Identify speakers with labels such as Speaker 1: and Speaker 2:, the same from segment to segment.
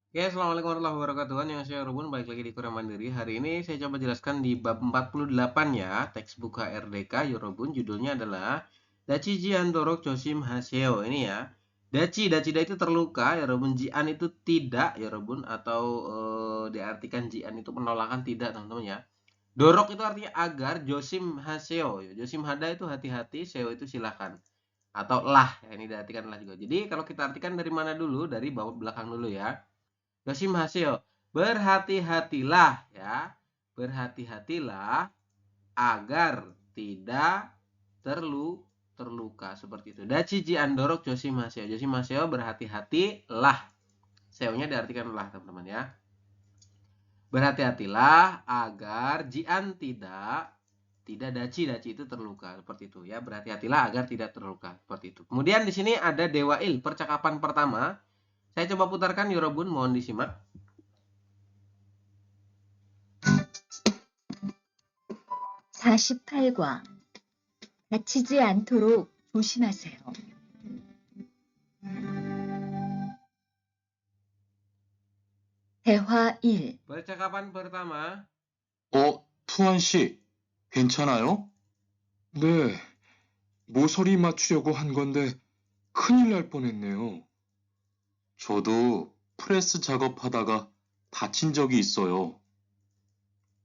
Speaker 1: Oke, assalamualaikum warahmatullahi wabarakatuh. Annyeonghaseyo, Yorobun. Balik lagi di Korea Mandiri. Hari ini saya coba jelaskan di bab 48 ya, textbook HRDK Yorobun. Judulnya adalah Dachi Jian Dorok Choshim Haseo. Ini ya. Dachi itu terluka, Yorobun. Jian itu tidak, Yorobun. Atau diartikan Jian itu penolakan tidak, teman-teman ya. Dorok itu artinya agar, Joshim Haseo. Joshim Hada itu hati-hati, Seo itu silakan. Atau lah, ya, ini diartikan lah juga. Jadi kalau kita artikan dari mana dulu? Dari bawah belakang dulu ya. Yoshimhaseo, berhati-hatilah ya. Berhati-hatilah agar tidak terluka seperti itu. Dachiji andorok Yoshimhaseo. Yoshimhaseo berhati-hatilah. Seo-nya diartikan lah, teman-teman ya. Berhati-hatilah agar jian tidak daci itu terluka seperti itu ya. Berhati-hatilah agar tidak terluka seperti itu. Kemudian di sini ada Dewail, percakapan pertama. Saya coba putarkan Yorobun, mohon disimak.
Speaker 2: 48과 다치지 않도록 조심하세요. 대화 1.
Speaker 1: Percakapan pertama.
Speaker 3: 투한 씨, 괜찮아요? 네, 모서리 맞추려고 한 건데 큰일 날 뻔했네요. 저도 프레스 작업하다가 다친 적이 있어요.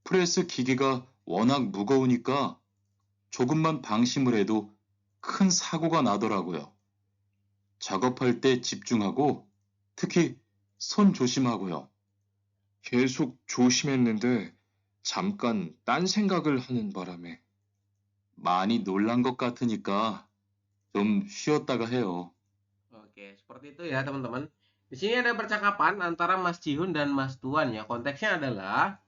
Speaker 3: 프레스 기계가 워낙 무거우니까 조금만 방심을 해도 큰 사고가 나더라고요. 작업할 때 집중하고 특히 손 조심하고요. 계속 조심했는데 잠깐 딴 생각을 하는 바람에 많이 놀란 것 같으니까 좀 쉬었다가 해요.
Speaker 1: Oke, seperti itu ya teman-teman. Di sini ada percakapan antara Mas Jihun dan Mas Tuan ya. Konteksnya adalah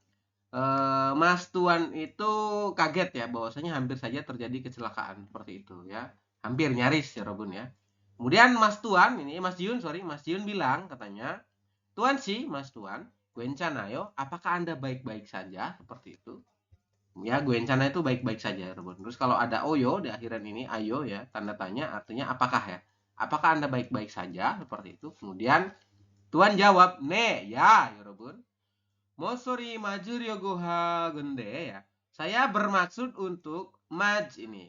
Speaker 1: Mas Tuan itu kaget ya bahwasanya hampir saja terjadi kecelakaan seperti itu ya. Hampir nyaris ya Robun ya. Kemudian Mas Tuan, ini Mas Jihun, Mas Jihun bilang katanya, "Tuan sih, Mas Tuan, Gwencanayo, apakah Anda baik-baik saja?" Seperti itu. Ya, Gwencana itu baik-baik saja, Robun. Terus kalau ada oyo di akhiran ini, ayo ya, tanda tanya artinya apakah ya? Apakah Anda baik-baik saja? Seperti itu. Kemudian Tuan jawab, "Ne, ya, Yorobun. Mosori majuryo goha gende ya. Saya bermaksud untuk ini.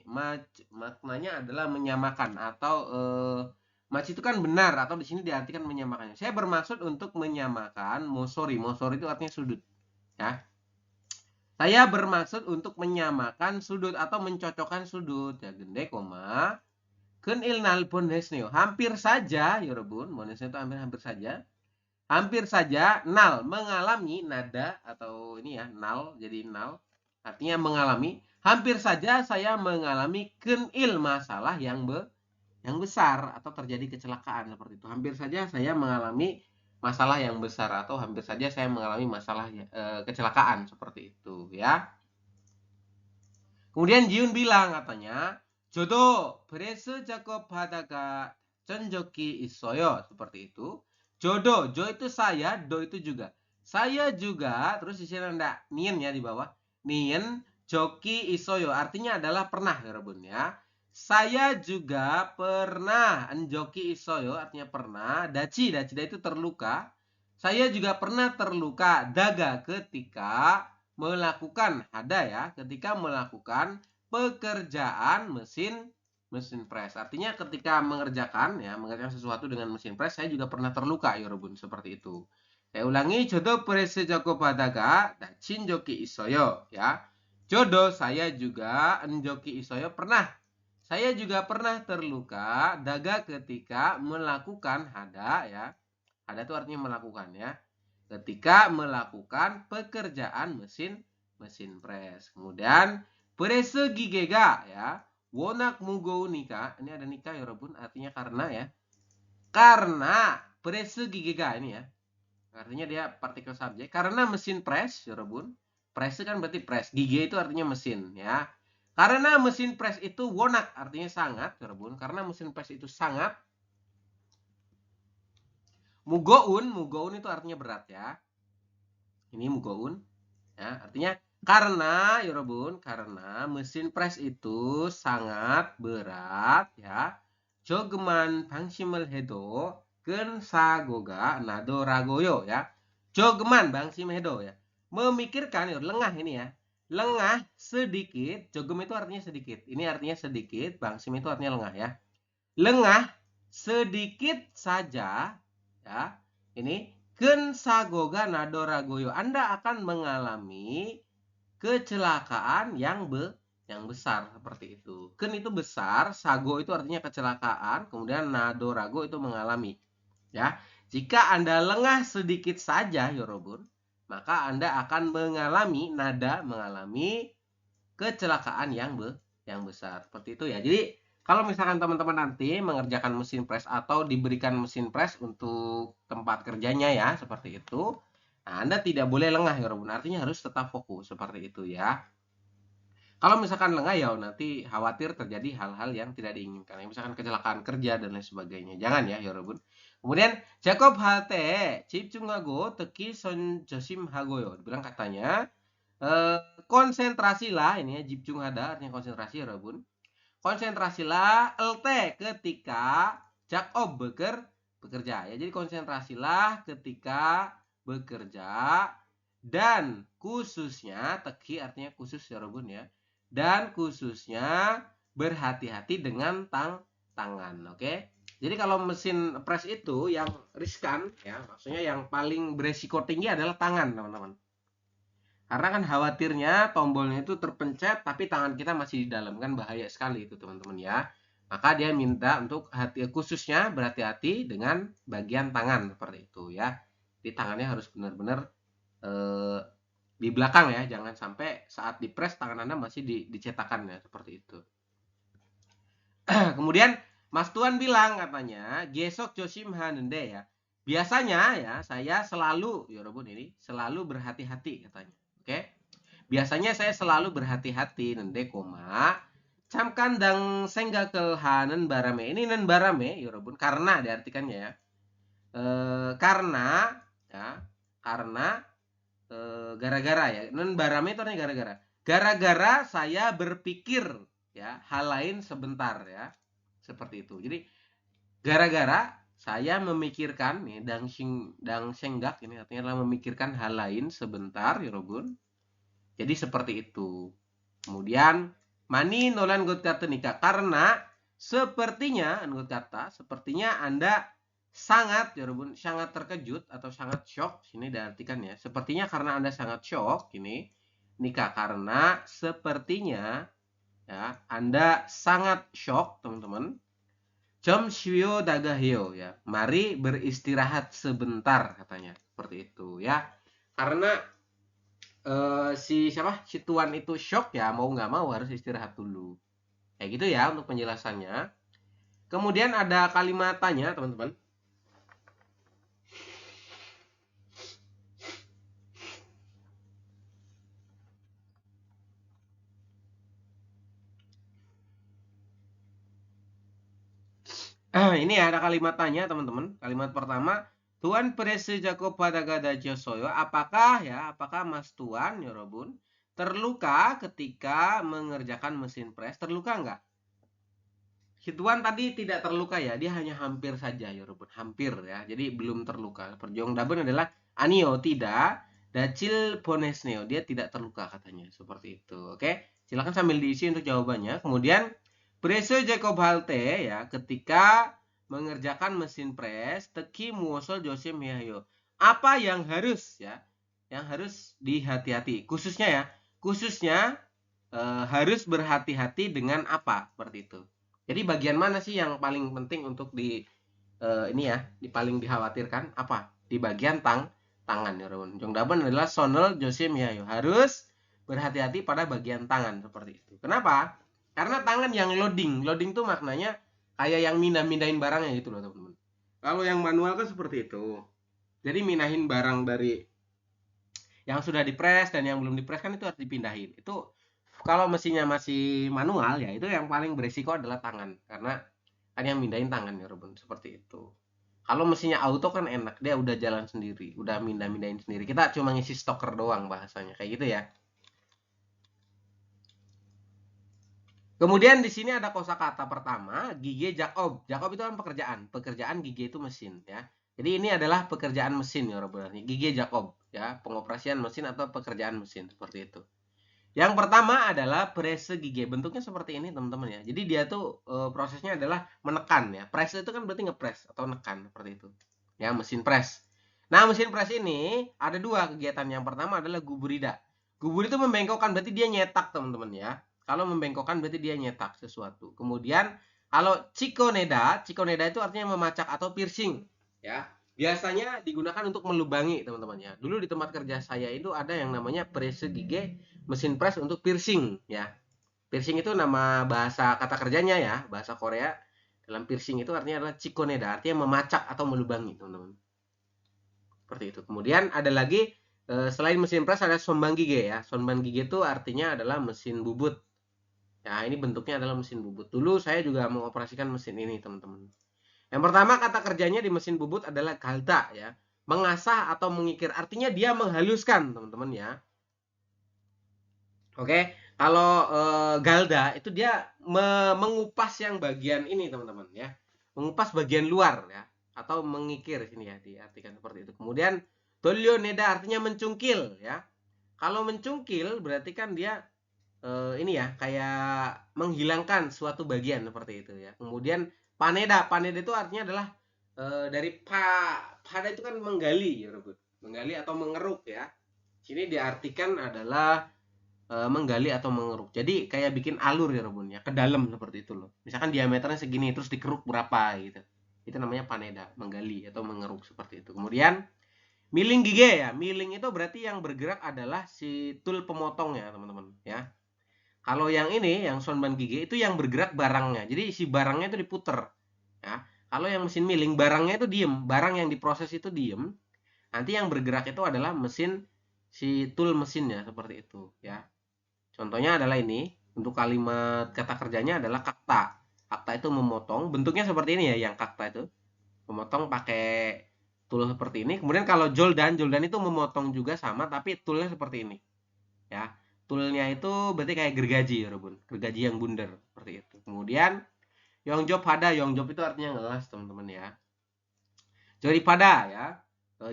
Speaker 1: Maknanya adalah menyamakan atau itu kan benar atau di sini diartikan menyamakannya. Saya bermaksud untuk menyamakan mosori. Mosori itu artinya sudut, ya. Saya bermaksud untuk menyamakan sudut atau mencocokkan sudut. Ya, gende koma kun ilnal bonesneo. Hampir saja, Yorobun. Bonesneo itu hampir saja. Hampir saja nal mengalami nada atau ini ya nal jadi nal artinya mengalami. Hampir saja saya mengalami kenil masalah yang besar atau terjadi kecelakaan seperti itu. Hampir saja saya mengalami masalah yang besar atau hampir saja saya mengalami masalah kecelakaan seperti itu ya. Kemudian Jiun bilang katanya, "Jodoh beresu Jakob hadaga cenjoki isoyo." Seperti itu. Jodoh, jo itu saya, do itu juga. Saya juga, terus di sini ada nien ya di bawah. Nien joki isoyo artinya adalah pernah ya Rebun ya. Saya juga pernah enjoki isoyo artinya pernah. Dachi itu terluka. Saya juga pernah terluka daga ketika melakukan ada ya ketika melakukan pekerjaan mesin press. Artinya ketika mengerjakan sesuatu dengan mesin press saya juga pernah terluka ya Robun seperti itu. Saya ulangi, jodoh press joko padaga dachin joki isoyo ya. Jodoh saya juga enjoki isoyo pernah. Saya juga pernah terluka daga ketika melakukan hada ya. Hada itu artinya melakukan ya. Ketika melakukan pekerjaan mesin press. Kemudian persegi gega ya. Wonak mugou nika. Ini ada nika ya Robun. Artinya karena ya. Karena persegi gega ini ya. Artinya dia partikel subjek. Karena mesin press ya Robun. Press kan berarti press. Gige itu artinya mesin ya. Karena mesin press itu wonak artinya sangat ya Robun. Karena mesin press itu sangat. Mugoun itu artinya berat ya. Ini mugoun ya, artinya karena Yorobun, karena mesin press itu sangat berat ya. Jogeman bangsimel hedo ken sagoga nado ragoyo ya. Jogeman bangsi medo ya. Memikirkan ya, lengah ini ya. Lengah sedikit, jogem itu artinya sedikit. Ini artinya sedikit, bangsim itu artinya lengah ya. Lengah sedikit saja ya. Ini ken sagoga nado ragoyo. Anda akan mengalami kecelakaan yang besar seperti itu. Ken itu besar, sago itu artinya kecelakaan, kemudian nado rago itu mengalami. Ya, jika Anda lengah sedikit saja, Yorobun, maka Anda akan mengalami kecelakaan yang besar. Seperti itu ya. Jadi, kalau misalkan teman-teman nanti mengerjakan mesin press atau diberikan mesin press untuk tempat kerjanya ya, seperti itu, nah, Anda tidak boleh lengah, Yorobun. Artinya harus tetap fokus seperti itu ya. Kalau misalkan lengah ya nanti khawatir terjadi hal-hal yang tidak diinginkan. Misalkan kecelakaan kerja dan lain sebagainya. Jangan ya, 여러분. Kemudian 작업할 때 집중하고 특히 조심하고요. Bilang katanya konsentrasilah ini ya, 집중하다 artinya konsentrasi, 여러분. Konsentrasilah ketika 작업 bekerja ya. Jadi konsentrasilah ketika bekerja dan khususnya teki artinya khusus, 여러분 ya. Dan khususnya berhati-hati dengan tangan, oke? Jadi kalau mesin press itu yang riskan ya, maksudnya yang paling beresiko tinggi adalah tangan, teman-teman. Karena kan khawatirnya tombolnya itu terpencet tapi tangan kita masih di dalam, kan bahaya sekali itu, teman-teman ya. Maka dia minta untuk khususnya berhati-hati dengan bagian tangan seperti itu ya. Jadi tangannya harus benar-benar di belakang ya, jangan sampai saat dipres tangan Anda masih dicetakan ya, seperti itu. Kemudian Mas Tuan bilang katanya, gesok josim hanende ya. Biasanya ya, saya selalu, 여러분 ini, selalu berhati-hati katanya. Oke? Biasanya saya selalu berhati-hati, nende koma. Camkan dang 생각을 하는 바람에. Ini nen barame, 여러분, karena diartikannya ya. Karena ya, karena gara-gara ya. Non barame itu artinya gara-gara. Gara-gara saya berpikir ya hal lain sebentar ya. Seperti itu. Jadi gara-gara saya memikirkan nih dang senggak ini artinya adalah memikirkan hal lain sebentar, Yorobun. Jadi seperti itu. Kemudian mani nolan got kata nikah karena sepertinya anggota kata sepertinya Anda sangat, Yorobun, sangat terkejut atau sangat shock. Sini diartikan ya. Sepertinya karena Anda sangat shock ini nikah karena sepertinya ya Anda sangat shock, teman-teman. Jom shio dagahyo ya. Mari beristirahat sebentar katanya. Seperti itu ya. Karena si Tuan itu shock ya, mau nggak mau harus istirahat dulu. Kayak gitu ya untuk penjelasannya. Kemudian ada kalimat tanya, teman-teman. Ini ada kalimat tanya, teman-teman. Kalimat pertama, Tuan Presi Jakob Padagada Josoyo, apakah Mas Tuan, Yorobun, terluka ketika mengerjakan mesin press? Terluka enggak? Si Tuan tadi tidak terluka ya, dia hanya hampir saja, Yorobun, hampir ya. Jadi belum terluka. Perjuang Daben adalah Anio tidak, Dacil Ponesneo, dia tidak terluka katanya, seperti itu. Oke, silakan sambil diisi untuk jawabannya. Kemudian Preso Jacob Halte ya, ketika mengerjakan mesin press, teki muosol Jose Mihayo. Apa yang harus ya, yang harus dihati-hati, khususnya ya, khususnya harus berhati-hati dengan apa seperti itu. Jadi bagian mana sih yang paling penting untuk di ini ya, paling dikhawatirkan apa? Di bagian tangan ya, Ron. Jongdaban adalah sonel Jose Mihayo, harus berhati-hati pada bagian tangan seperti itu. Kenapa? Karena tangan yang loading tuh maknanya kayak yang mindahin barangnya gitu loh, teman-teman. Kalau yang manual kan seperti itu. Jadi minahin barang dari yang sudah dipres dan yang belum dipres kan itu harus dipindahin. Itu kalau mesinnya masih manual ya itu yang paling beresiko adalah tangan, karena kan yang mindahin tangan ya, Ruben, seperti itu. Kalau mesinnya auto kan enak, dia udah jalan sendiri, udah mindahin sendiri. Kita cuma ngisi stoker doang bahasanya, kayak gitu ya. Kemudian di sini ada kosakata pertama, gige Jakob. Jakob itu kan pekerjaan. Pekerjaan gige itu mesin ya. Jadi ini adalah pekerjaan mesin ya Robertnya. Gige Jakob ya, pengoperasian mesin atau pekerjaan mesin seperti itu. Yang pertama adalah presse gige. Bentuknya seperti ini teman-teman ya. Jadi dia tuh prosesnya adalah menekan ya. Press itu kan berarti ngepres atau nekan seperti itu. Ya, mesin press. Nah, mesin press ini ada dua kegiatan. Yang pertama adalah guburida. Gubur itu membengkokkan, berarti dia nyetak teman-teman ya. Kalau membengkokkan berarti dia nyetak sesuatu. Kemudian kalau cikoneda itu artinya memacak atau piercing ya. Biasanya digunakan untuk melubangi teman-teman ya. Dulu di tempat kerja saya itu ada yang namanya presse gige, mesin press untuk piercing ya. Piercing itu nama bahasa kata kerjanya ya, bahasa Korea. Dalam piercing itu artinya adalah cikoneda, artinya memacak atau melubangi teman-teman. Seperti itu. Kemudian ada lagi selain mesin press ada sonban gige ya. Sonban gige itu artinya adalah mesin bubut. Ya, ini bentuknya adalah mesin bubut. Dulu saya juga mengoperasikan mesin ini, teman-teman. Yang pertama kata kerjanya di mesin bubut adalah galda ya. Mengasah atau mengikir. Artinya dia menghaluskan, teman-teman ya. Oke, kalau galda itu dia mengupas yang bagian ini, teman-teman ya. Mengupas bagian luar ya, atau mengikir sini ya, diartikan seperti itu. Kemudian dolyoneda artinya mencungkil ya. Kalau mencungkil berarti kan dia ini ya, kayak menghilangkan suatu bagian seperti itu ya. Kemudian paneda itu artinya adalah dari pada itu kan menggali ya, Robot. Menggali atau mengeruk ya. Sini diartikan adalah menggali atau mengeruk. Jadi kayak bikin alur ya, Robun ya, ke dalam seperti itu loh. Misalkan diameternya segini terus dikeruk berapa gitu. Itu namanya paneda, menggali atau mengeruk seperti itu. Kemudian milling gige ya. Milling itu berarti yang bergerak adalah si tool pemotong ya, teman-teman ya. Kalau yang ini, yang sonban gigi itu yang bergerak barangnya. Jadi si barangnya itu diputer. Ya. Kalau yang mesin milling, barangnya itu diem. Barang yang diproses itu diem. Nanti yang bergerak itu adalah mesin, si tool mesinnya seperti itu. Ya. Contohnya adalah ini. Untuk kalimat kata kerjanya adalah kakta. Kakta itu memotong. Bentuknya seperti ini ya, yang kakta itu. Memotong pakai tool seperti ini. Kemudian kalau joldan itu memotong juga sama, tapi toolnya seperti ini. Ya. Toolnya itu berarti kayak gergaji ya, Robun. Gergaji yang bundar seperti itu. Kemudian yongjob ada, yongjob itu artinya ngelas, teman-teman ya. Jorip ada ya.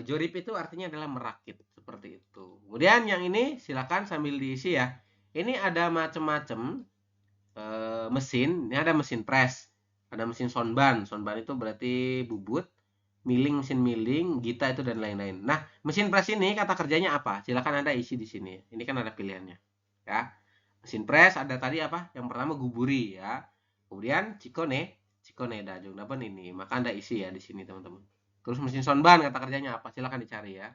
Speaker 1: Jorip itu artinya adalah merakit seperti itu. Kemudian yang ini silakan sambil diisi ya. Ini ada macam-macam mesin. Ini ada mesin press, ada mesin sonban. Sonban itu berarti bubut. Milling, mesin milling, gita itu dan lain-lain. Nah, mesin press ini kata kerjanya apa? Silakan Anda isi di sini. Ini kan ada pilihannya. Ya. Mesin press ada tadi apa? Yang pertama guburi ya. Kemudian cikoneda juga dapat ini. Maka Anda isi ya di sini, teman-teman. Terus mesin sonban kata kerjanya apa? Silakan dicari ya.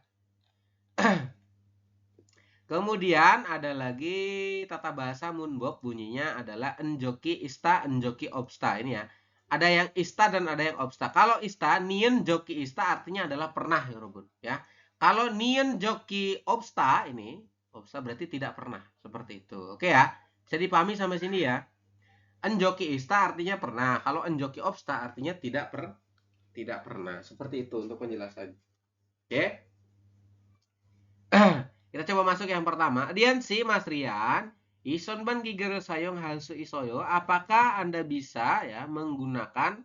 Speaker 1: Kemudian ada lagi tata bahasa Munbok, bunyinya adalah enjoki ista, enjoki obsta. Ini ya. Ada yang ista dan ada yang obsta. Kalau ista, nien joki ista artinya adalah pernah ya, Robun. Ya. Kalau nien joki obsta ini, obsta berarti tidak pernah. Seperti itu. Oke ya. Bisa dipahami sampai sini ya. Enjoki ista artinya pernah. Kalau enjoki obsta artinya tidak pernah. Seperti itu untuk penjelasan. Oke. Kita coba masuk yang pertama. Dian si Mas Rian. Isonban giger sayong halsu isoyo. Apakah Anda bisa ya menggunakan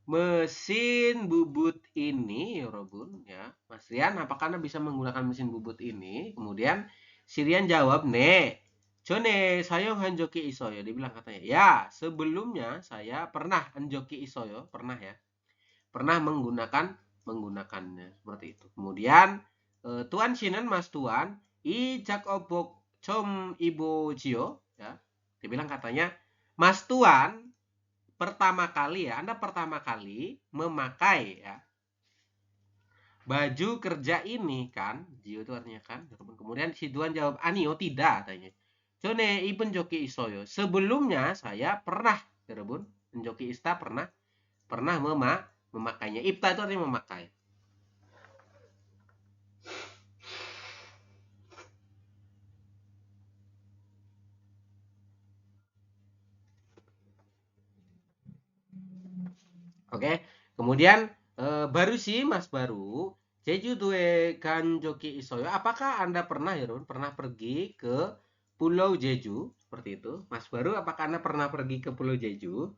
Speaker 1: mesin bubut ini, Robun ya? Mas Rian, apakah Anda bisa menggunakan mesin bubut ini? Kemudian si Rian jawab, "Ne. Jone sayong hanjoki isoyo." Dia bilang katanya, "Ya, sebelumnya saya pernah hanjoki isoyo, pernah ya. Pernah menggunakannya seperti itu." Kemudian Tuan Shinen, Mas Tuan, i jak obok com ibu Jio ya. Dia bilang katanya, Mas Tuan pertama kali ya, Anda pertama kali memakai ya baju kerja ini kan, Jio itu artinya kan. Kemudian si Tuan jawab, Anio tidak katanya. Jone i penjoki isoyo. Sebelumnya saya pernah, terbun, penjoki ista pernah memakainya. Ipta itu artinya memakai. Oke, kemudian baru sih Mas Baru, Jeju Due Ganjoki Isoyo. Apakah Anda pernah ya, Ron? Pernah pergi ke Pulau Jeju Seperti itu. Mas Baru, apakah Anda pernah pergi ke Pulau Jeju?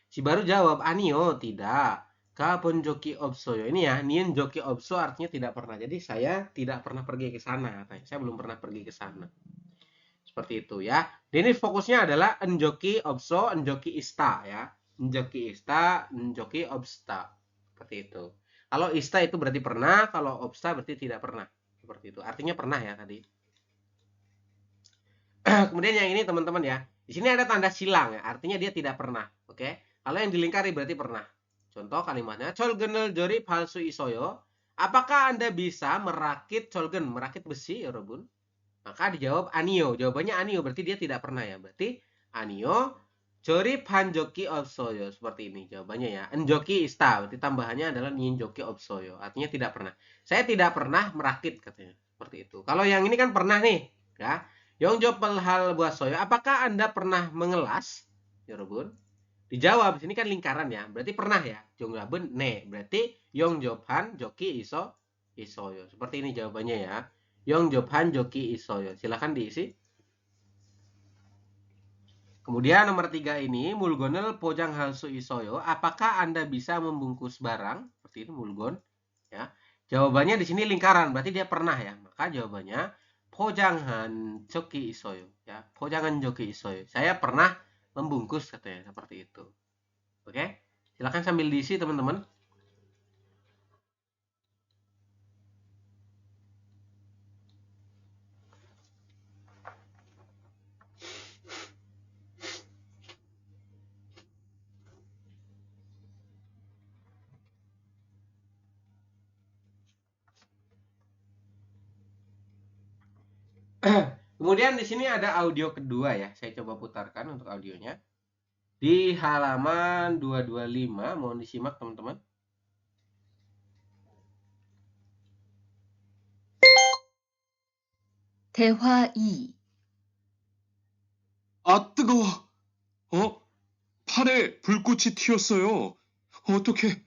Speaker 1: Si Baru jawab, "Anio, tidak. Ka bonjoki opsoyo." Ini ya, nien joki opso artinya tidak pernah. Jadi saya tidak pernah pergi ke sana. Saya belum pernah pergi ke sana. Seperti itu ya. Ini fokusnya adalah enjoki opso, enjoki ista ya. Enjoki ista, enjoki obsta. Seperti itu. Kalau ista itu berarti pernah, kalau obsta berarti tidak pernah. Seperti itu. Artinya pernah ya tadi. Kemudian yang ini teman-teman ya. Di sini ada tanda silang ya, artinya dia tidak pernah. Oke. Kalau yang dilingkari berarti pernah. Contoh kalimatnya, colgenel jori palsu isoyo. Apakah Anda bisa merakit colgen, merakit besi, ya Robun? Maka dijawab anio. Jawabannya anio, berarti dia tidak pernah ya. Berarti anio jori panjoki opsoyo. Seperti ini jawabannya ya. Enjoki ista, berarti tambahannya adalah ninjoki opsoyo. Artinya tidak pernah. Saya tidak pernah merakit katanya. Seperti itu. Kalau yang ini kan pernah nih, ya. Yong hal buat soyo. Apakah Anda pernah mengelas? Ya Robun. Dijawab, sini kan lingkaran ya. Berarti pernah ya. Jonglabun ne. Berarti Yong Jobhan Joki Isoyo. Seperti ini jawabannya ya. Yong Jobhan Joki Isoyo. Silahkan diisi. Kemudian nomor 3 ini, mulgonel pojang halsu isoyo. Apakah Anda bisa membungkus barang? Seperti ini mulgon. Ya. Jawabannya di sini lingkaran. Berarti dia pernah ya. Maka jawabannya pojangan joki isoyo. Ya. Pojangan joki isoyo. Saya pernah membungkus katanya. Seperti itu. Oke. Silahkan sambil diisi teman-teman. Kemudian di sini ada audio kedua ya. Saya coba putarkan untuk audionya. Di halaman 225, mohon disimak teman-teman.
Speaker 2: 대화 2.
Speaker 3: 아, 뜨거워. 팔에 불꽃이 튀었어요. 어떡해.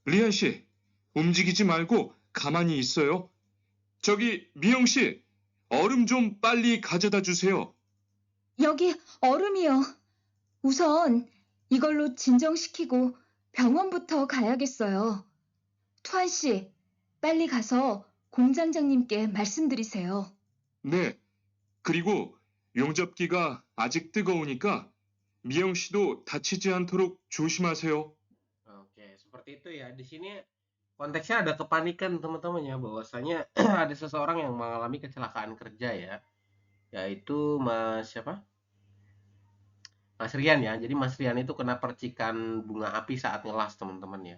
Speaker 3: 리안 씨, 움직이지 말고 가만히 있어요. 저기, 미영 씨, 얼음 좀 빨리 가져다 주세요.
Speaker 2: 여기 얼음이요. 우선 이걸로 진정시키고 병원부터 가야겠어요. 투한 씨, 빨리 가서 공장장님께 말씀드리세요.
Speaker 3: 네. 그리고 용접기가 아직 뜨거우니까 미영 씨도 다치지 않도록 조심하세요.
Speaker 1: Oke, seperti itu ya. Di sini konteksnya ada kepanikan teman-teman ya, bahwasanya ada seseorang yang mengalami kecelakaan kerja ya, yaitu Mas siapa? Mas Rian ya. Jadi Mas Rian itu kena percikan bunga api saat ngelas teman-teman ya.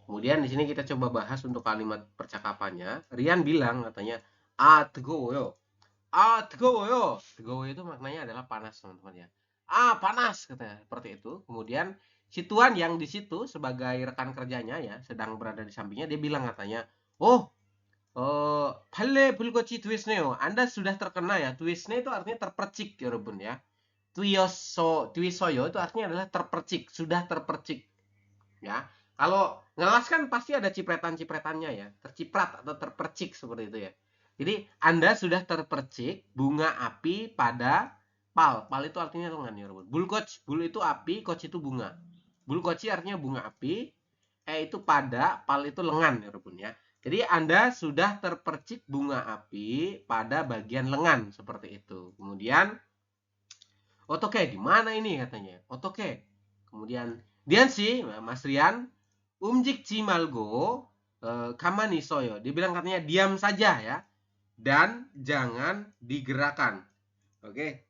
Speaker 1: Kemudian di sini kita coba bahas untuk kalimat percakapannya. Rian bilang katanya, tegowo. Tegowo. Tegowo itu maknanya adalah panas teman-teman ya. Panas katanya seperti itu. Kemudian si Tuan yang di situ sebagai rekan kerjanya ya, sedang berada di sampingnya, dia bilang katanya, 팔레 불꽃이 tuisneo. Anda sudah terkena ya. Tuisne itu artinya terpercik ya Robun ya. Tuisoyo itu artinya adalah terpercik, sudah terpercik. Ya. Kalau ngelas kan pasti ada cipretan-cipretannya ya, terciprat atau terpercik seperti itu ya. Jadi Anda sudah terpercik bunga api pada pal. Pal itu artinya lengan ya, Robun. Bulkoc, bul itu api, koc itu bunga. Bulkoci artinya bunga api, itu pada, pal itu lengan ya, Robun ya. Jadi Anda sudah terpercik bunga api pada bagian lengan seperti itu. Kemudian otoke gimana ini katanya? Otoke. Kemudian Dian sih, Mas Rian, umjikji malgo kamani soyo. Dia bilang katanya diam saja ya, dan jangan digerakkan. Oke.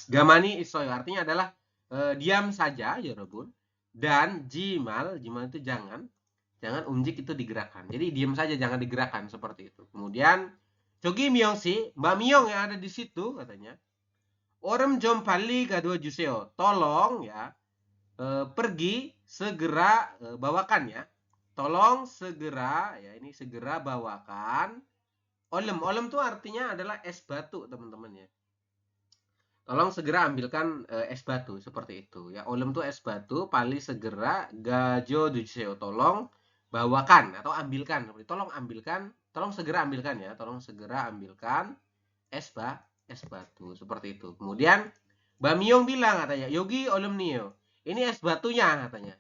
Speaker 1: Gamani isoyo artinya adalah diam saja ya Robun. Dan jimal itu jangan umjik itu digerakkan. Jadi diam saja, jangan digerakkan seperti itu. Kemudian Jogi Myong si, Mbak Myong yang ada di situ katanya, Orem jom pali gadua juseo, tolong ya, pergi segera bawakan ya, tolong segera ya, ini segera bawakan olem tuh artinya adalah es batu teman-teman ya, tolong segera ambilkan es batu seperti itu ya. Olem tuh es batu, pali segera, gajo juseo, tolong bawakan atau ambilkan, tolong ambilkan, tolong segera ambilkan ya, tolong segera ambilkan es batu seperti itu. Kemudian Mbak Miyong bilang katanya, "Yogi olumniyo." Ini es batunya katanya.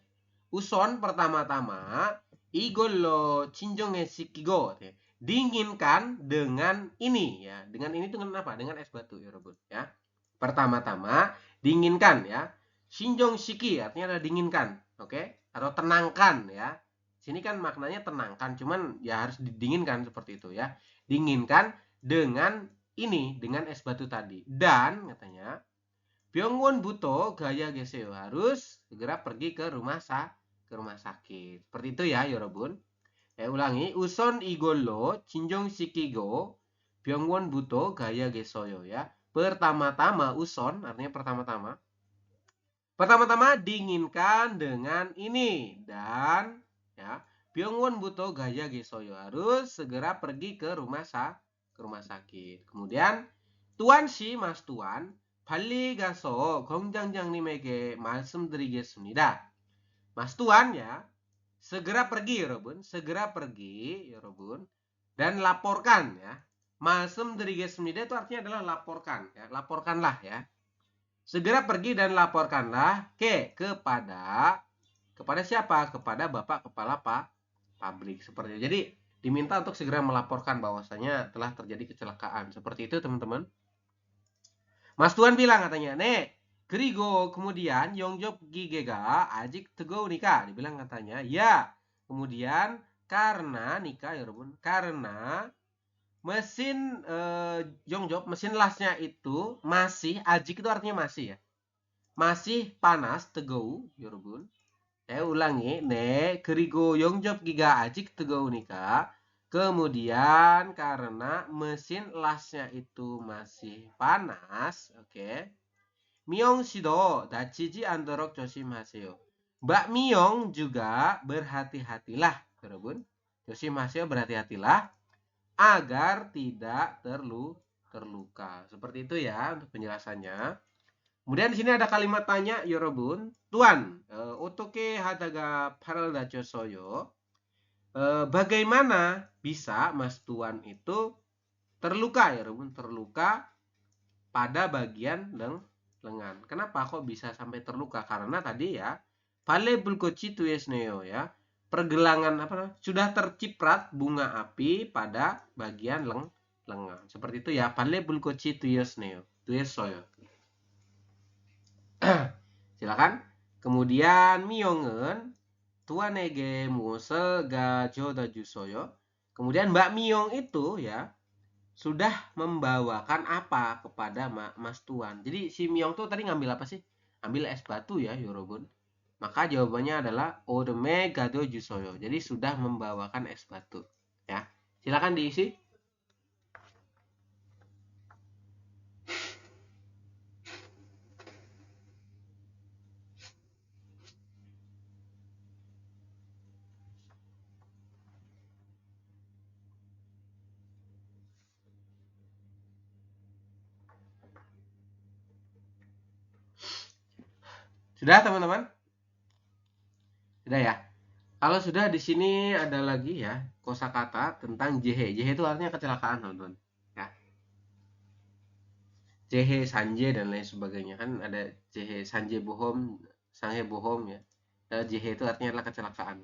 Speaker 1: Uson pertama-tama igolo cinjong에 시키고 dinginkan dengan ini ya. Dengan ini itu dengan apa? Dengan es batu ya, Robun ya. Pertama-tama dinginkan ya. Shinjong shiki artinya adalah dinginkan, oke? Atau tenangkan ya. Sini kan maknanya tenangkan, cuman ya harus didinginkan seperti itu ya. Dinginkan dengan ini, dengan es batu tadi. Dan katanya Byungwon buto gaya geseo, harus segera pergi ke rumah sakit. Seperti itu ya, Yorobun. Saya ulangi, uson igolo cinjong shikigo Byungwon buto gaya gesoyo ya. Pertama-tama uson artinya pertama-tama. Pertama-tama dinginkan dengan ini dan ya Byungwon buto gaya gesoyo, harus segera pergi ke rumah sakit. Kemudian Tuan si Mas Tuan 빨리 가서 검장장님에게 말씀드리겠습니다. Mas Tuan ya, segera pergi 여러분, segera pergi 여러분 dan laporkan ya. 말씀드리겠습니다 itu artinya adalah laporkan ya, laporkanlah ya. Segera pergi dan laporkanlah kepada siapa? Kepada Bapak Kepala Pabrik seperti itu. Jadi diminta untuk segera melaporkan bahwasanya telah terjadi kecelakaan. Seperti itu teman-teman. Mas Tuan bilang katanya, "Nek, 그리고 kemudian Yongjop Gigega a직 뜨거우니까." Dibilang katanya, "Ya, kemudian karena nikah ya Robun, karena mesin Yongjop, mesin lasnya itu masih, ajik itu artinya masih ya. Masih panas, tegau, 여러분. Saya ulangi, 네, 그리고 용접기가 아직 뜨거우니까. Kemudian karena mesin lasnya itu masih panas, oke. 미영 씨도 다치지 않도록 조심하세요. Mbak Miyong juga berhati-hatilah, 여러분. 조심하세요, berhati-hatilah agar tidak terluka. Seperti itu ya untuk penjelasannya. Kemudian di sini ada kalimat tanya, 여러분. Tuan, 어떻게 하다가 팔을 다쳤어요? Bagaimana bisa Mas Tuan itu terluka ya, 여러분? Terluka pada bagian lengan. Kenapa kok bisa sampai terluka? Karena tadi ya, 발에 불꽃이 튀었네요 ya. Pergelangan sudah terciprat bunga api pada bagian lengan. Seperti itu ya, 발에 불꽃이 튀었네요. Silakan. Kemudian Miyong은 Tuan에게 무엇을 가져다 주소요. Kemudian Mbak Miyong itu ya sudah membawakan apa kepada Mas Tuan. Jadi si Miyong tuh tadi ngambil apa sih? Ambil es batu ya, Yorobun. Maka jawabannya adalah Odeme gado jusoyo. Jadi sudah membawakan es batu. Ya, silakan diisi. Sudah teman-teman? Sudah ya. Kalau sudah, di sini ada lagi ya kosakata tentang jehe. Jehe itu artinya kecelakaan, teman-teman. Ya. Jehe, sanje dan lain sebagainya, kan ada jehe, sanje bohong, sange bohong ya. Jehe itu artinya adalah kecelakaan.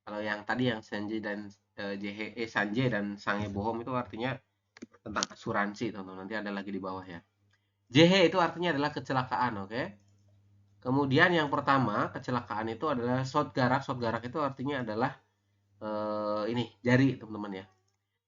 Speaker 1: Kalau yang tadi yang sanje dan jehe, sanje dan sange bohong itu artinya tentang asuransi, teman-teman. Nanti ada lagi di bawah ya. Jehe itu artinya adalah kecelakaan, oke? Kemudian yang pertama, kecelakaan itu adalah sotgarak. Sotgarak itu artinya adalah ini, jari, teman-teman ya.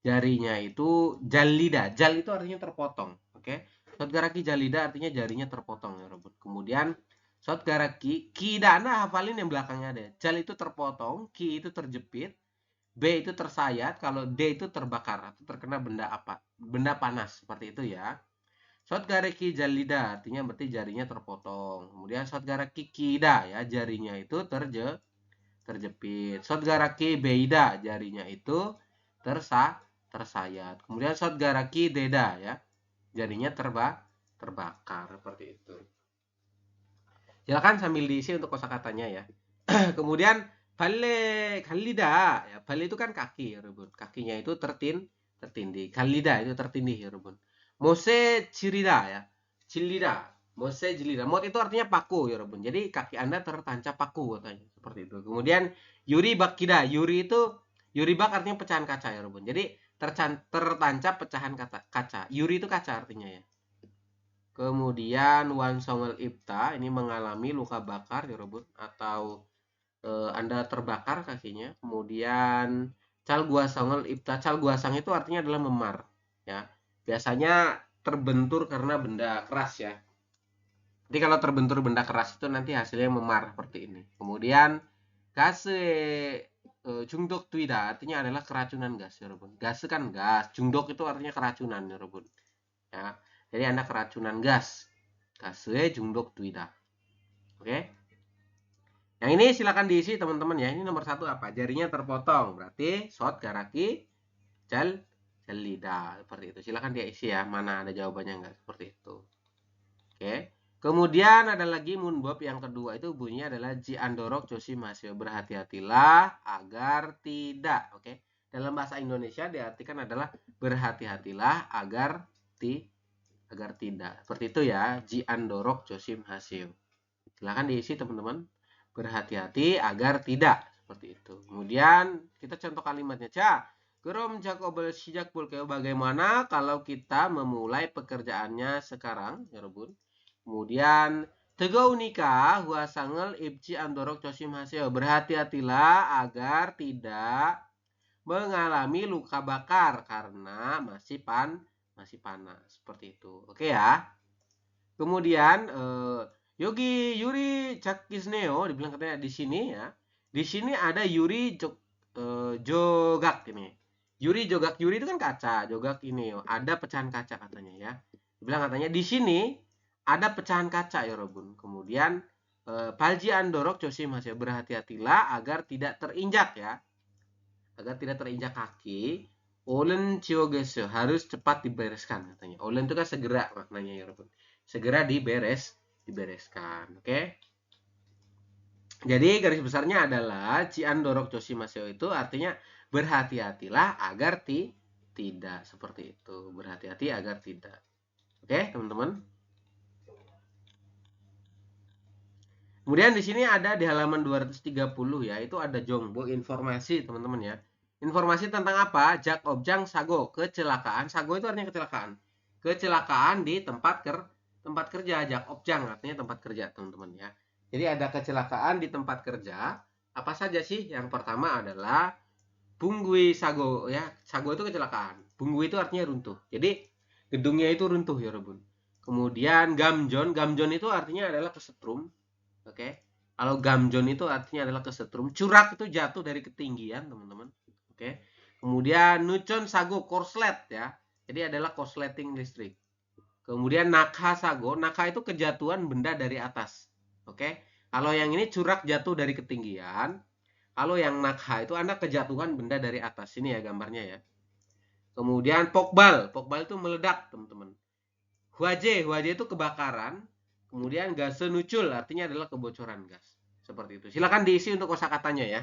Speaker 1: Jarinya itu jalida. Jal itu artinya terpotong, oke? Sotgaraki jalida artinya jarinya terpotong ya, Robot. Kemudian sotgaraki, kidana hafalin yang belakangnya ada. Jal itu terpotong, ki itu terjepit, B itu tersayat, kalau D itu terbakar atau terkena benda apa? Benda panas, seperti itu ya. Sotgaraki jalida artinya berarti jarinya terpotong. Kemudian sotgaraki kida ya, jarinya itu terjepit. Sotgaraki beida, jarinya itu tersayat. Kemudian sotgaraki deda ya, jarinya terbakar, seperti itu. Silakan sambil diisi untuk kosakatanya ya. Kemudian bale galida ya, bale itu kan kaki ya, Rebun. Kakinya itu tertindih. Galida itu tertindih ya, Rebun. Mose jirida ya. Jilida. Mose jilida. Mot itu artinya paku ya Robun. Jadi kaki Anda tertancap paku katanya. Seperti itu. Kemudian yuri bakida. Yuri itu yuri bak artinya pecahan kaca ya Robun. Jadi tertancap pecahan kaca. Yuri itu kaca artinya ya. Kemudian wansongel ipta ini mengalami luka bakar ya Robun, atau Anda terbakar kakinya. Kemudian calguasangel ipta. Calguasang itu artinya adalah memar ya. Biasanya terbentur karena benda keras ya. Jadi kalau terbentur benda keras itu nanti hasilnya memar seperti ini. Kemudian gase jungdok tuida artinya adalah keracunan gas ya Robun. Gas kan gas, jungdok itu artinya keracunan ya Robun. Ya. Jadi Anda keracunan gas. Gase jungdok tuida. Oke. Yang ini silakan diisi teman-teman ya. Ini nomor 1 apa? Jarinya terpotong. Berarti shot garaki jelida. Seperti itu. Silakan diisi ya. Mana ada jawabannya enggak? Seperti itu. Oke. Kemudian ada lagi munbob yang kedua itu bunyinya adalah ji andorok joshi masio. Berhati-hatilah agar tidak. Oke. Dalam bahasa Indonesia diartikan adalah berhati-hatilah agar tidak. Seperti itu ya. Ji andorok joshi masio. Silakan diisi teman-teman. Berhati-hati agar tidak. Seperti itu. Kemudian kita contoh kalimatnya. Gerom jakobel sijak bulkeo. Bagaimana kalau kita memulai pekerjaannya sekarang ya Robun. Kemudian tegau nikah huasangel ibji andorok cosim haseo. Berhati-hatilah agar tidak mengalami luka bakar karena masih panas. Seperti itu. Oke ya. Kemudian Yogi Yuri Cakisneo dibilang katanya di sini ya. Di sini ada Yuri Jogak ini. Yuri Jogak. Yuri itu kan kaca. Jogak ini ada pecahan kaca katanya ya. Dibilang katanya di sini ada pecahan kaca ya Robun. Kemudian Palji andorok cosi masih berhati-hatilah agar tidak terinjak ya. Agar tidak terinjak kaki. Olen ciogese harus cepat dibereskan katanya. Olen itu kan segera maknanya ya Robun. Segera dibereskan. Oke. Jadi garis besarnya adalah ciandorok cosi maseo itu artinya berhati-hatilah agar tidak seperti itu. Berhati-hati agar tidak. Oke, teman-teman. Kemudian di sini ada di halaman 230 ya, itu ada jongbo informasi teman-teman ya. Informasi tentang apa? Jak objang sago, kecelakaan. Sago itu artinya kecelakaan. Kecelakaan di tempat kerja. Jak objang artinya tempat kerja teman-teman ya. Jadi ada kecelakaan di tempat kerja. Apa saja sih? Yang pertama adalah bunggui sago ya. Sago itu kecelakaan. Bunggui itu artinya runtuh. Jadi gedungnya itu runtuh ya Robun. Kemudian gamjon. Gamjon itu artinya adalah kesetrum. Oke. Kalau gamjon itu artinya adalah kesetrum. Curak itu jatuh dari ketinggian, teman-teman. Oke. Kemudian nucon sago korslet ya. Jadi adalah korsleting listrik. Kemudian nakha sago. Nakha itu kejatuhan benda dari atas. Oke. Kalau yang ini curak jatuh dari ketinggian. Kalau yang nakha itu Anda kejatuhan benda dari atas. Ini ya gambarnya ya. Kemudian pokbal. Pokbal itu meledak, teman-teman. Huaje itu kebakaran. Kemudian gas nucul artinya adalah kebocoran gas. Seperti itu. Silakan diisi untuk kosakatanya ya.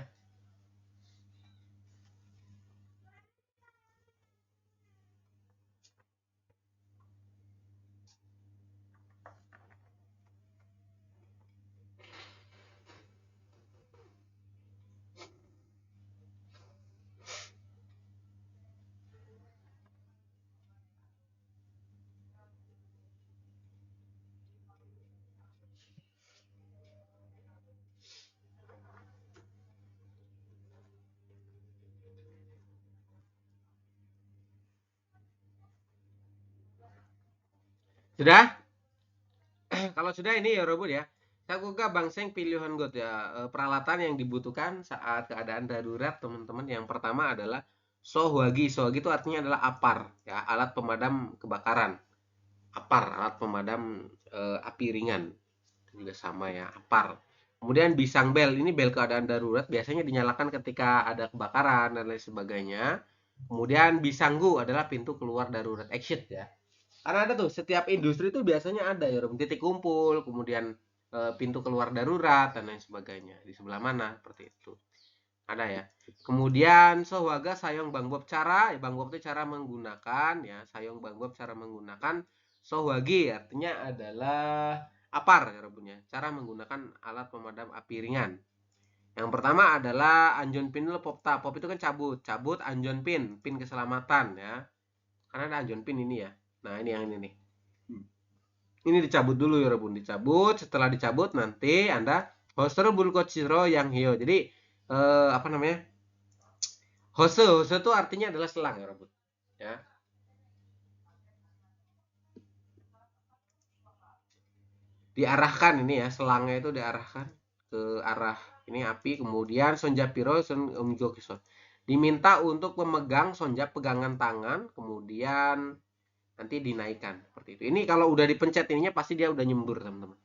Speaker 1: Sudah? Kalau sudah ini ya Robot ya. Sakuga bangseng pilihan got ya. Peralatan yang dibutuhkan saat keadaan darurat teman-teman. Yang pertama adalah sohwagi. Sohwagi itu artinya adalah apar ya, alat pemadam kebakaran. Apar, alat pemadam api ringan. Itu juga sama ya, apar. Kemudian bisang bel, ini bel keadaan darurat biasanya dinyalakan ketika ada kebakaran dan lain sebagainya. Kemudian bisanggu adalah pintu keluar darurat, exit ya. Karena ada tuh setiap industri itu biasanya ada ya titik kumpul, kemudian pintu keluar darurat dan lain sebagainya. Di sebelah mana seperti itu. Ada ya. Kemudian sohwaga sayong bangbob cara, bangbob itu cara menggunakan ya, sayong bangbob cara menggunakan sohwagi artinya adalah apar ya punya. Cara menggunakan alat pemadam api ringan. Yang pertama adalah anjon pin popta. Pop itu kan cabut, cabut anjon pin keselamatan ya. Karena ada anjon pin ini ya. Nah, ini yang ini nih. Ini dicabut dulu ya, Rebun. Dicabut, setelah dicabut nanti Anda hoster bulkochiro yang hio. Jadi apa namanya? Hose itu artinya adalah selang ya, Rebun. Ya. Diarahkan ini ya, selangnya itu diarahkan ke arah ini api, kemudian sonjapiro sonjokison. Diminta untuk memegang sonjap pegangan tangan, kemudian nanti dinaikkan seperti itu. Ini kalau udah dipencet ininya pasti dia udah nyembur, teman-teman.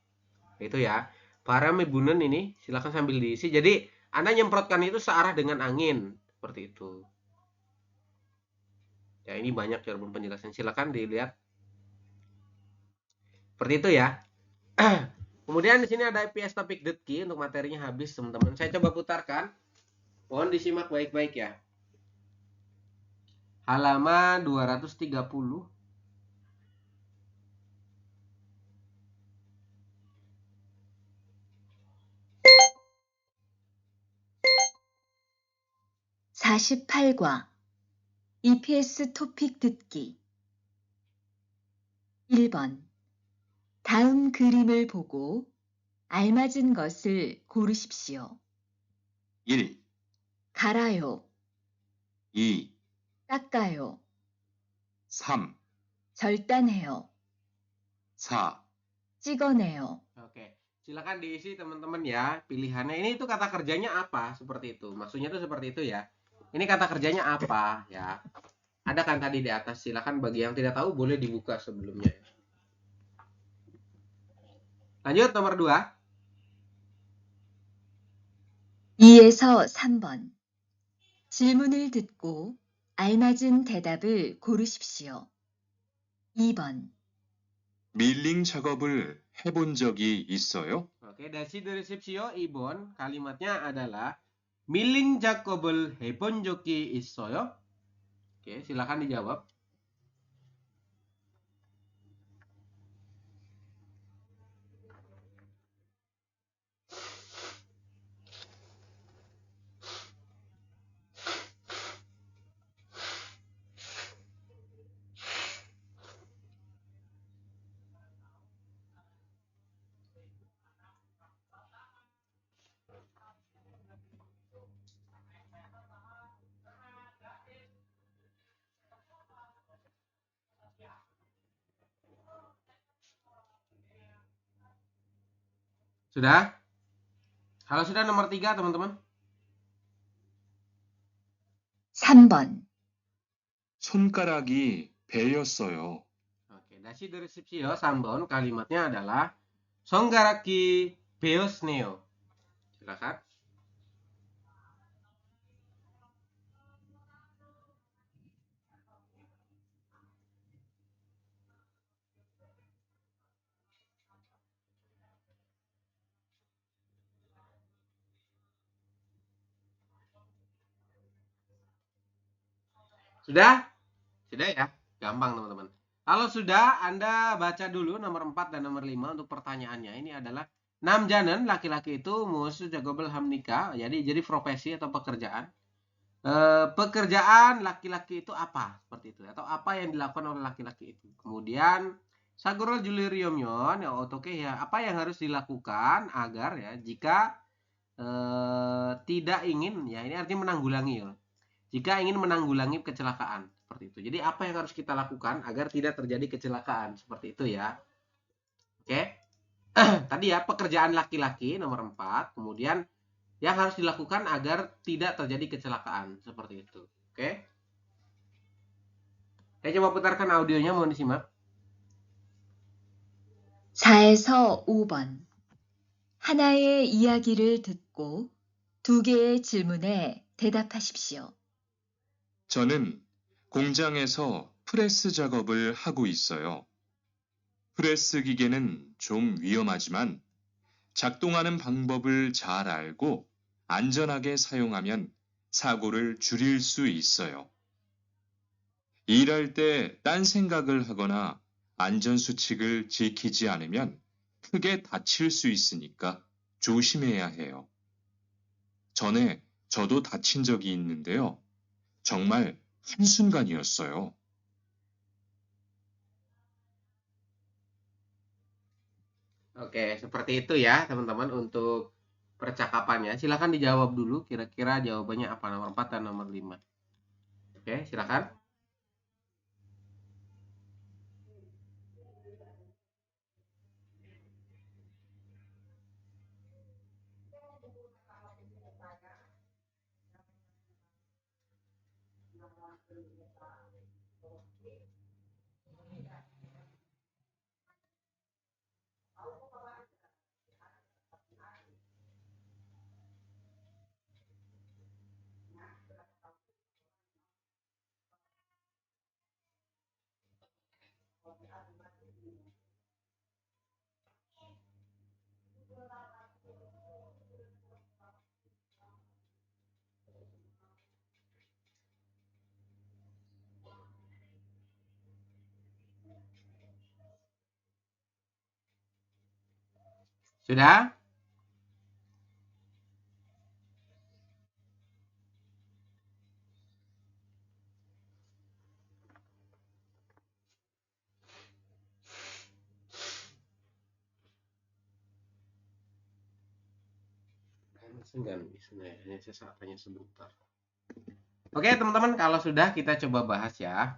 Speaker 1: Itu ya. Para mebunen ini silakan sambil diisi. Jadi Anda nyemprotkan itu searah dengan angin seperti itu. Ya, ini banyak ya penjelasan. Silakan dilihat. Seperti itu ya. Kemudian di sini ada IPS topik detki untuk materinya habis, teman-teman. Saya coba putarkan. Mohon disimak baik-baik ya. Halaman 230.
Speaker 2: (48과) EPS 토픽 듣기 1번. 다음 그림을 보고 알맞은 것을 고르십시오.
Speaker 3: 1,
Speaker 2: 갈아요,
Speaker 3: 2,
Speaker 2: 닦아요,
Speaker 3: 3,
Speaker 2: 절단해요,
Speaker 3: 4,
Speaker 2: 찍어내요.
Speaker 1: Oke, silakan diisi teman-teman ya. Pilihannya ini itu kata kerjanya apa? Seperti itu. Maksudnya itu seperti itu ya. Ini kata kerjanya apa ya? Ada kan tadi di atas. Silakan bagi yang tidak tahu boleh dibuka sebelumnya. Lanjut nomor 2.
Speaker 2: 2에서 3번. 질문을 듣고 알맞은 대답을 고르십시오. 2번.
Speaker 3: 밀링 작업을 해본 적이 있어요?
Speaker 1: Oke, deskripsio Ibon kalimatnya adalah milling jakobel hebon joki isoyo. Oke, silakan dijawab. Sudah? Kalau sudah nomor 3 teman-teman.
Speaker 2: 3번.
Speaker 3: 손가락이 베였어요.
Speaker 1: Oke, deskripsio 3번 kalimatnya adalah Songgaraki beosneo. Silakan. Sudah? Sudah ya? Gampang teman-teman. Kalau sudah, Anda baca dulu nomor 4 dan nomor 5 untuk pertanyaannya. Ini adalah namjanen, laki-laki itu musuh jagobel hamnika. Jadi profesi atau pekerjaan. Pekerjaan laki-laki itu apa? Seperti itu. Atau apa yang dilakukan oleh laki-laki itu. Kemudian, sagorol juliriomyon, ya oke ya. Apa yang harus dilakukan agar ya jika tidak ingin, ya ini artinya menanggulangi ya. Jika ingin menanggulangi kecelakaan seperti itu. Jadi apa yang harus kita lakukan agar tidak terjadi kecelakaan seperti itu ya. Oke. Tadi ya pekerjaan laki-laki nomor 4, kemudian yang harus dilakukan agar tidak terjadi kecelakaan seperti itu. Oke. Saya coba putarkan audionya, mohon disimak.
Speaker 2: 4에서 5번. 하나의 이야기를 듣고 2개의 질문에 대답하십시오.
Speaker 3: 저는 공장에서 프레스 작업을 하고 있어요. 프레스 기계는 좀 위험하지만 작동하는 방법을 잘 알고 안전하게 사용하면 사고를 줄일 수 있어요. 일할 때 딴 생각을 하거나 안전수칙을 지키지 않으면 크게 다칠 수 있으니까 조심해야 해요. 전에 저도 다친 적이 있는데요. 정말 한순간이었어요.
Speaker 1: Oke, seperti itu ya teman-teman untuk percakapannya. Silahkan dijawab dulu kira-kira jawabannya apa, nomor 4 dan nomor 5. Oke, silakan. Sudah? Segan sebenarnya, saya tanya sebentar. Oke, teman-teman, kalau sudah kita coba bahas ya.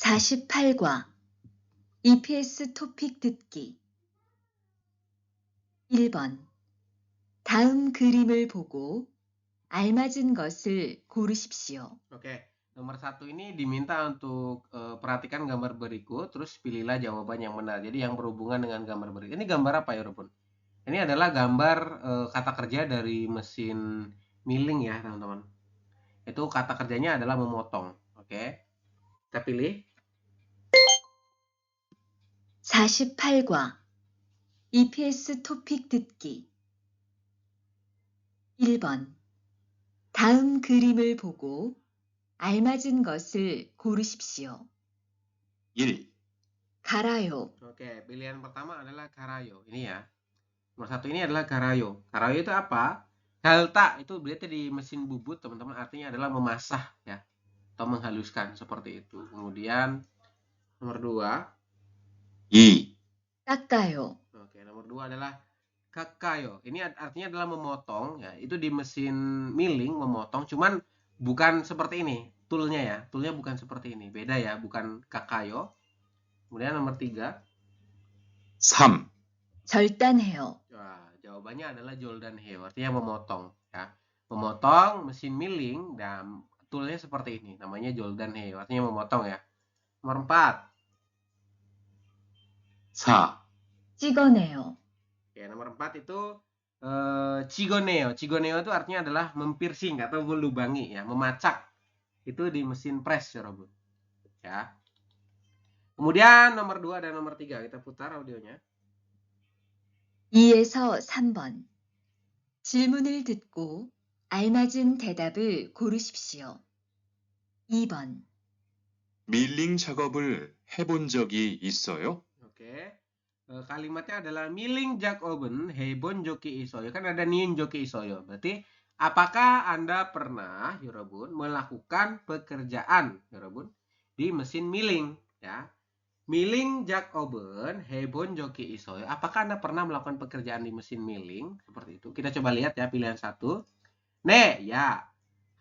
Speaker 2: (48과) EPS 토픽 듣기 1번 다음 그림을 보고 알맞은 것을 고르십시오.
Speaker 1: Oke, nomor 1 ini diminta untuk perhatikan gambar berikut, terus pilihlah jawaban yang benar. Jadi yang berhubungan dengan gambar berikut. Ini gambar apa ya, Robun? Ini adalah gambar kata kerja dari mesin milling ya, teman-teman. Itu kata kerjanya adalah memotong. Oke, kita pilih.
Speaker 2: 48과 EPS 토픽 듣기 1번 다음 그림을 보고 알맞은 것을 고르십시오.
Speaker 3: 1.
Speaker 2: 갈아요.
Speaker 1: Oke, pilihan pertama adalah karayo. Ini ya. Nomor 1 ini adalah karayo. Karayo itu apa? Halta itu berarti di mesin bubut, teman-teman, artinya adalah memasah ya, atau menghaluskan seperti itu. Kemudian nomor 2.
Speaker 3: 2.
Speaker 2: 깎아요.
Speaker 1: Oke, nomor 2 adalah kakayo. Ini artinya adalah memotong ya. Itu di mesin milling memotong, cuman bukan seperti ini. Toolnya ya. Toolnya bukan seperti ini. Beda ya, bukan kakayo. Kemudian nomor 3.
Speaker 3: 3.
Speaker 2: 절단해요.
Speaker 1: Wah, jawabannya adalah joldanheo, artinya memotong ya. Memotong mesin milling dan toolnya seperti ini. Namanya joldanheo, artinya memotong ya. Nomor 4.
Speaker 3: 4.
Speaker 2: 찍어내요.
Speaker 1: Oke, nomor 4 itu cigoneo. Cigoneo itu artinya adalah mempirsing atau melubangi ya, memacak. Itu di mesin press ya, Robun. Ya. Kemudian nomor 2 dan nomor 3 kita putar audionya.
Speaker 2: 2에서 3번. 질문을 듣고 알맞은 대답을 고르십시오. 2번.
Speaker 3: 밀링 작업을 해본 적이 있어요?
Speaker 1: Oke. Kalimatnya adalah milling jak oben hebon joki isoyo. Kan ada nin joki isoyo. Berarti apakah Anda pernah, Yorobun, melakukan pekerjaan, Yorobun, di mesin milling ya? Milling jak oben hebon joki isoyo. Apakah Anda pernah melakukan pekerjaan di mesin milling seperti itu? Kita coba lihat ya pilihan 1. Ne, ya.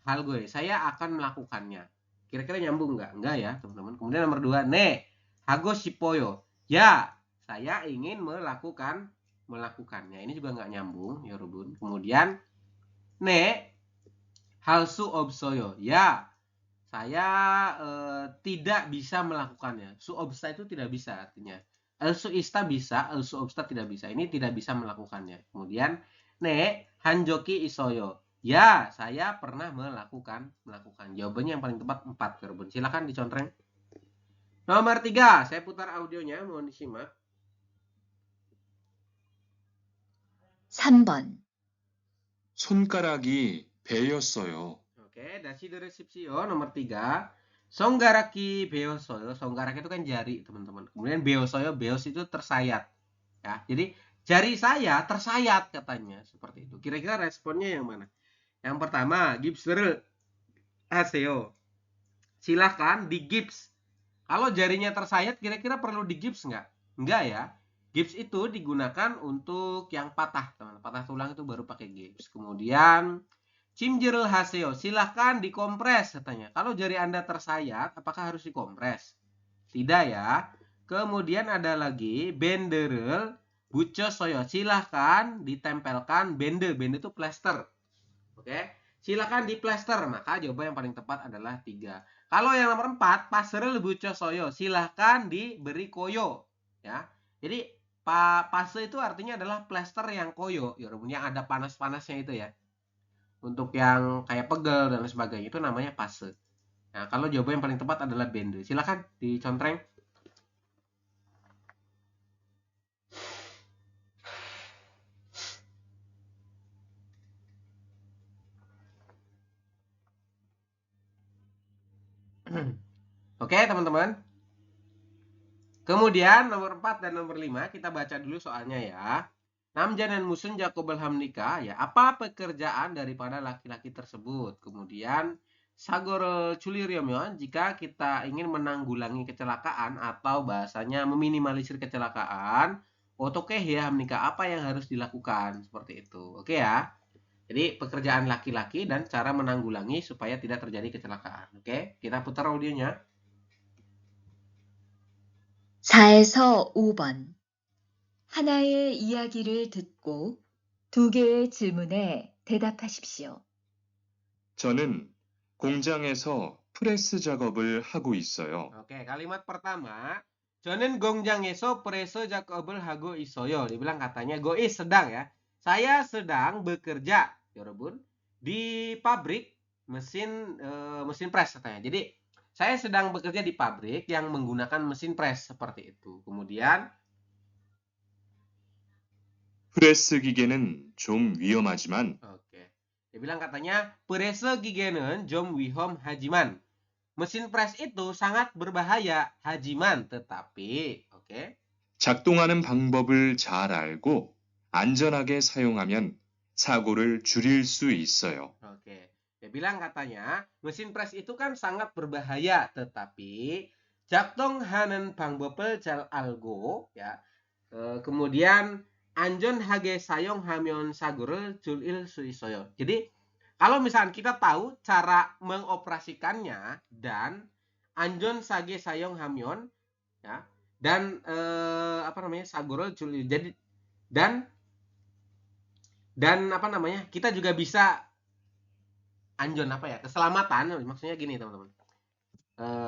Speaker 1: Hal gue, saya akan melakukannya. Kira-kira nyambung nggak? Enggak ya, teman-teman. Kemudian nomor 2, ne, hago shipoyo. Ya, saya ingin melakukannya. Ini juga nggak nyambung, ya Robun. Kemudian, ne, halsu obsoyo. Ya, saya tidak bisa melakukannya. Su obsa itu tidak bisa artinya. Elsuista bisa, elsuobsta tidak bisa. Ini tidak bisa melakukannya. Kemudian, ne hanjoki isoyo. Ya, saya pernah melakukan. Jawabannya yang paling tepat 4, Yorobun. Silakan dicontreng. Nomor 3, saya putar audionya, mohon disimak.
Speaker 2: 3번.
Speaker 3: 손가락이 베었어요.
Speaker 1: Oke, dashi resipsio nomor 3. Songgaraki beosoyo. Songgarak itu kan jari, teman-teman. Kemudian beosoyo, beos itu tersayat. Ya, jadi jari saya tersayat katanya, seperti itu. Kira-kira responnya yang mana? Yang pertama, gipsel haseo. Silahkan digips. Kalau jarinya tersayat, kira-kira perlu digips nggak? Enggak ya. Gips itu digunakan untuk yang patah, teman. Patah tulang itu baru pakai gips. Kemudian cimjerel haseo, silahkan dikompres katanya. Kalau jari Anda tersayat, apakah harus dikompres? Tidak ya. Kemudian ada lagi benderel bucosoyo, silahkan ditempelkan bende. Bende itu plester. Oke, silahkan diplester. Maka jawaban yang paling tepat adalah 3. Kalau yang nomor 4, paserel bucosoyo, silahkan diberi koyo. Ya, jadi pase itu artinya adalah plester yang koyo, yang ada panas-panasnya itu ya. Untuk yang kayak pegel dan lain sebagainya itu namanya pase. Nah, kalau jawaban yang paling tepat adalah bende. Silakan dicontreng. Oke, teman-teman. Kemudian nomor 4 dan nomor 5 kita baca dulu soalnya ya. Namjanan musun jakobal hamnika, ya, apa pekerjaan daripada laki-laki tersebut? Kemudian sagor culiryomyon, jika kita ingin menanggulangi kecelakaan atau bahasanya meminimalisir kecelakaan, otoke ya hamnika, apa yang harus dilakukan? Seperti itu. Oke ya. Jadi pekerjaan laki-laki dan cara menanggulangi supaya tidak terjadi kecelakaan. Oke, kita putar audionya.
Speaker 2: 4에서 5번. 하나의 이야기를 듣고 2개의 질문에 대답하십시오.
Speaker 3: 저는 공장에서 프레스 작업을 하고 있어요.
Speaker 1: Oke, kalimat pertama, 저는 공장에서 프레스 작업을 하고 있어요. Dibilang katanya gois sedang ya. Saya sedang bekerja, 여러분, di pabrik mesin press katanya. Jadi saya sedang bekerja di pabrik yang menggunakan mesin press seperti itu. Kemudian
Speaker 3: 프레스 기계는 좀 위험하지만
Speaker 1: oke. Dia bilang katanya 프레스 기계는 좀 위험하지만. Mesin press itu sangat berbahaya, hajiman, tetapi, oke.
Speaker 3: 작동하는 방법을 잘 알고 안전하게 사용하면 사고를 줄일 수 있어요.
Speaker 1: Oke. Dia bilang katanya, mesin press itu kan sangat berbahaya, tetapi 작동 하는 방법을 잘 알고, ya. Kemudian 안전하게 사용하면 사고를 줄일 수 있어요. Jadi kalau misalkan kita tahu cara mengoperasikannya dan 안전하게 사용하면, ya, dan 사고를 줄일, jadi dan apa namanya, kita juga bisa keselamatan, maksudnya gini teman-teman.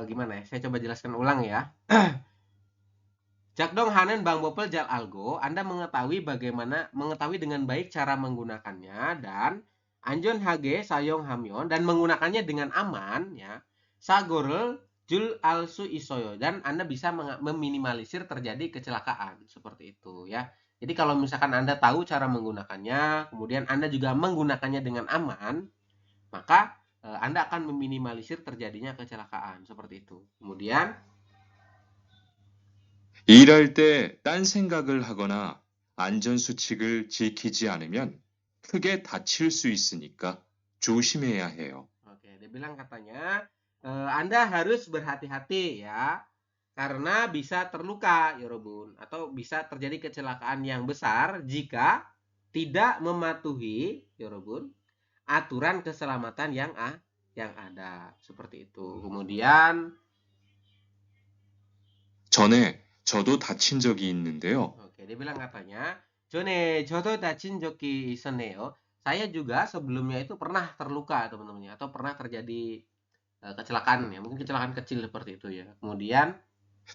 Speaker 1: Gimana ya? Saya coba jelaskan ulang ya. Jakdong hanen bang bopel jal algo, Anda mengetahui dengan baik cara menggunakannya, dan anjon hage sayong hamyon, dan menggunakannya dengan aman ya. Sagorel jul alsu isoyo, dan Anda bisa meminimalisir terjadi kecelakaan seperti itu ya. Jadi kalau misalkan Anda tahu cara menggunakannya, kemudian Anda juga menggunakannya dengan aman, maka Anda akan meminimalisir terjadinya kecelakaan seperti itu. Kemudian
Speaker 3: 일할 때 딴 생각을 하거나 안전수칙을 지키지 않으면 크게 다칠 수 있으니까 조심해야 해요.
Speaker 1: Oke, dia bilang katanya Anda harus berhati-hati ya, karena bisa terluka, Yorobun, atau bisa terjadi kecelakaan yang besar jika tidak mematuhi, Yorobun, aturan keselamatan yang ada, seperti itu. Kemudian,
Speaker 3: 전에 저도 다친 적이 있는데요.
Speaker 1: oke, dia bilang katanya, 전에 저도 다친 적이 있었네요. Saya juga sebelumnya itu pernah terluka, teman-teman, atau pernah terjadi kecelakaan ya, mungkin kecelakaan kecil seperti itu ya. Kemudian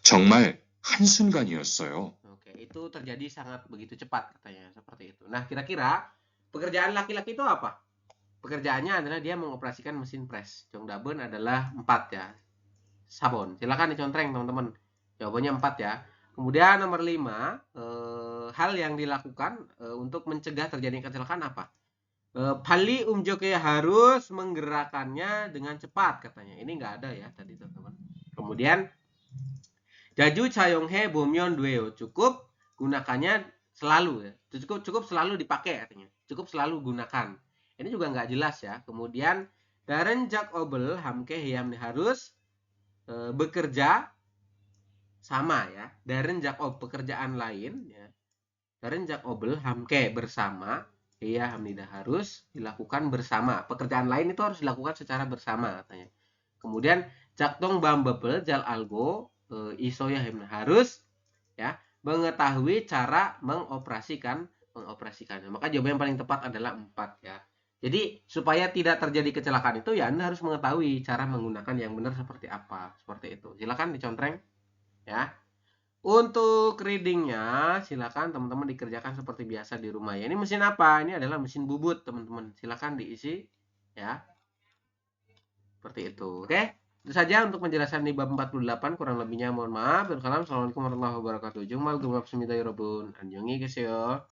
Speaker 3: 정말 한순간이었어요.
Speaker 1: Oke, itu terjadi sangat begitu cepat katanya, seperti itu. Nah, kira-kira pekerjaan laki-laki itu apa? Pekerjaannya adalah dia mengoperasikan mesin pres. Jongdabeun adalah 4 ya. Sabon. Silakan dicontreng teman-teman. Jawabannya 4 ya. Kemudian nomor 5, hal yang dilakukan untuk mencegah terjadinya kecelakaan apa? Pali Umjoke harus menggerakkannya dengan cepat katanya. Ini nggak ada ya tadi teman-teman. Kemudian Jaju Chayonghe Bomyeon Dueo. Cukup gunakannya selalu ya. Cukup selalu dipakai artinya. Cukup selalu gunakan. Ini juga nggak jelas ya. Kemudian Daren Jak Obel Hamke Hyam harus bekerja sama ya. Daren Jak Ob pekerjaan lain ya. Daren Jak Obel Hamke bersama. Iya, Hamnida harus dilakukan bersama. Pekerjaan lain itu harus dilakukan secara bersama katanya. Kemudian Jaktong Bambebel Jal Algo Isoya Himna harus ya mengetahui cara mengoperasikannya. Maka jawaban yang paling tepat adalah 4 ya. Jadi supaya tidak terjadi kecelakaan itu ya Anda harus mengetahui cara menggunakan yang benar seperti apa. Seperti itu. Silakan dicontreng ya. Untuk readingnya silakan teman-teman dikerjakan seperti biasa di rumah ya. Ini mesin apa? Ini adalah mesin bubut teman-teman. Silakan diisi ya. Seperti itu. Oke. Itu saja untuk penjelasan di bab 48. Kurang lebihnya mohon maaf. Assalamualaikum warahmatullahi wabarakatuh. Jumal gumap semida yorobun. Anjongi keseyo.